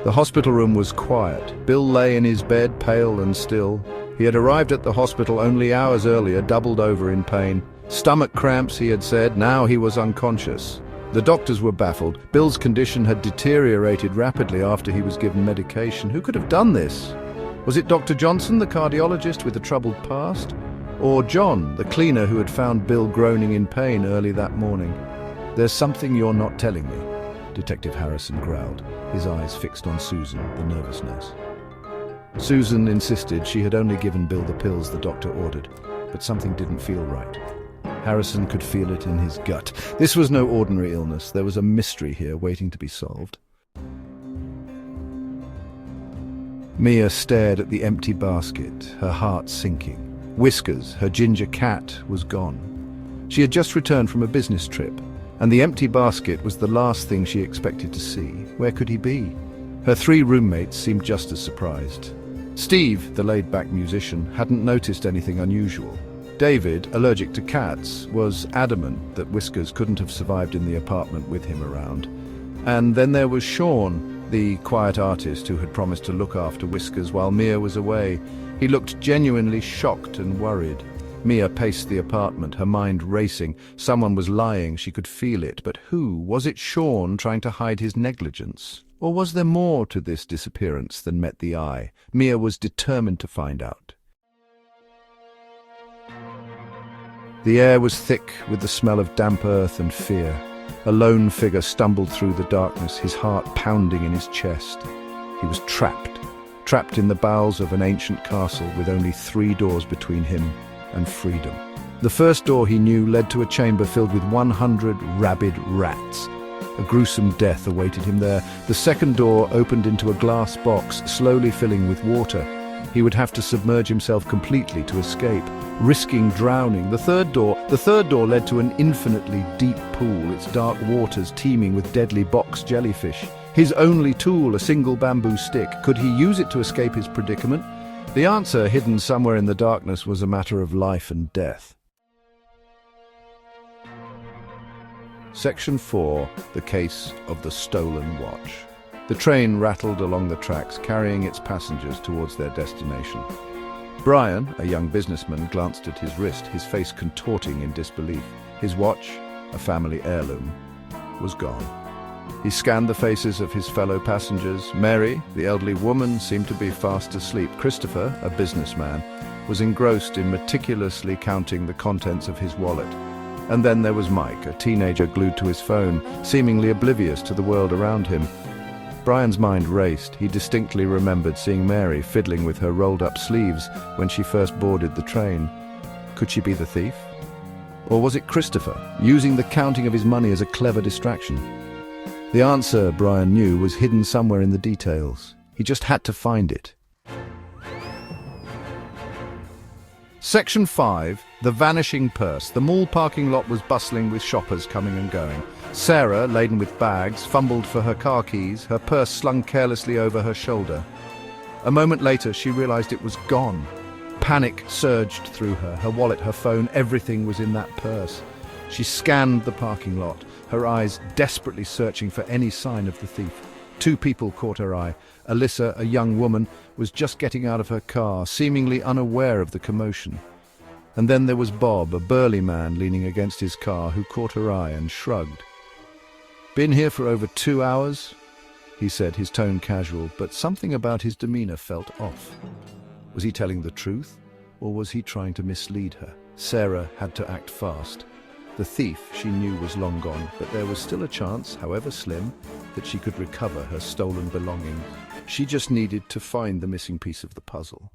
The hospital room was quiet. Bill lay in his bed, pale and still. He had arrived at the hospital only hours earlier, doubled over in pain. Stomach cramps, he had said. Now he was unconscious. The doctors were baffled. Bill's condition had deteriorated rapidly after he was given medication. Who could have done this? Was it Dr. Johnson, the cardiologist with a troubled past? Or John, the cleaner who had found Bill groaning in pain early that morning? "There's something you're not telling me," Detective Harrison growled, his eyes fixed on Susan, the nervous nurse. Susan insisted she had only given Bill the pills the doctor ordered, but something didn't feel right. Harrison could feel it in his gut. This was no ordinary illness. There was a mystery here waiting to be solved. Mia stared at the empty basket, her heart sinking. Whiskers, her ginger cat, was gone. She had just returned from a business trip, and the empty basket was the last thing she expected to see. Where could he be? Her 3 roommates seemed just as surprised. Steve, the laid-back musician, hadn't noticed anything unusual. David, allergic to cats, was adamant that Whiskers couldn't have survived in the apartment with him around. And then there was Sean, the quiet artist who had promised to look after Whiskers while Mia was away. He looked genuinely shocked and worried. Mia paced the apartment, her mind racing. Someone was lying, she could feel it. But who? Was it Sean trying to hide his negligence? Or was there more to this disappearance than met the eye? Mia was determined to find out. The air was thick with the smell of damp earth and fear. A lone figure stumbled through the darkness, his heart pounding in his chest. He was trapped in the bowels of an ancient castle with only 3 doors between him and freedom. The first door he knew led to a chamber filled with 100 rabid rats. A gruesome death awaited him there. The second door opened into a glass box, slowly filling with water. He would have to submerge himself completely to escape, risking drowning. The third door led to an infinitely deep pool, its dark waters teeming with deadly box jellyfish. His only tool, a single bamboo stick. Could he use it to escape his predicament? The answer, hidden somewhere in the darkness, was a matter of life and death. Section 4. The Case of the Stolen Watch. The train rattled along the tracks, carrying its passengers towards their destination. Brian, a young businessman, glanced at his wrist, his face contorting in disbelief. His watch, a family heirloom, was gone. He scanned the faces of his fellow passengers. Mary, the elderly woman, seemed to be fast asleep. Christopher, a businessman, was engrossed in meticulously counting the contents of his wallet. And then there was Mike, a teenager glued to his phone, seemingly oblivious to the world around him. Brian's mind raced. He distinctly remembered seeing Mary fiddling with her rolled-up sleeves when she first boarded the train. Could she be the thief? Or was it Christopher, using the counting of his money as a clever distraction? The answer, Brian knew, was hidden somewhere in the details. He just had to find it. Section 5. The Vanishing Purse. The mall parking lot was bustling with shoppers coming and going. Sarah, laden with bags, fumbled for her car keys, her purse slung carelessly over her shoulder. A moment later, she realized it was gone. Panic surged through her. Her wallet, her phone, everything was in that purse. She scanned the parking lot, her eyes desperately searching for any sign of the thief. 2 people caught her eye. Alyssa, a young woman, was just getting out of her car, seemingly unaware of the commotion. And then there was Bob, a burly man leaning against his car, who caught her eye and shrugged. "Been here for over 2 hours?" he said, his tone casual, but something about his demeanor felt off. Was he telling the truth, or was he trying to mislead her? Sarah had to act fast. The thief, she knew, was long gone, but there was still a chance, however slim, that she could recover her stolen belongings. She just needed to find the missing piece of the puzzle.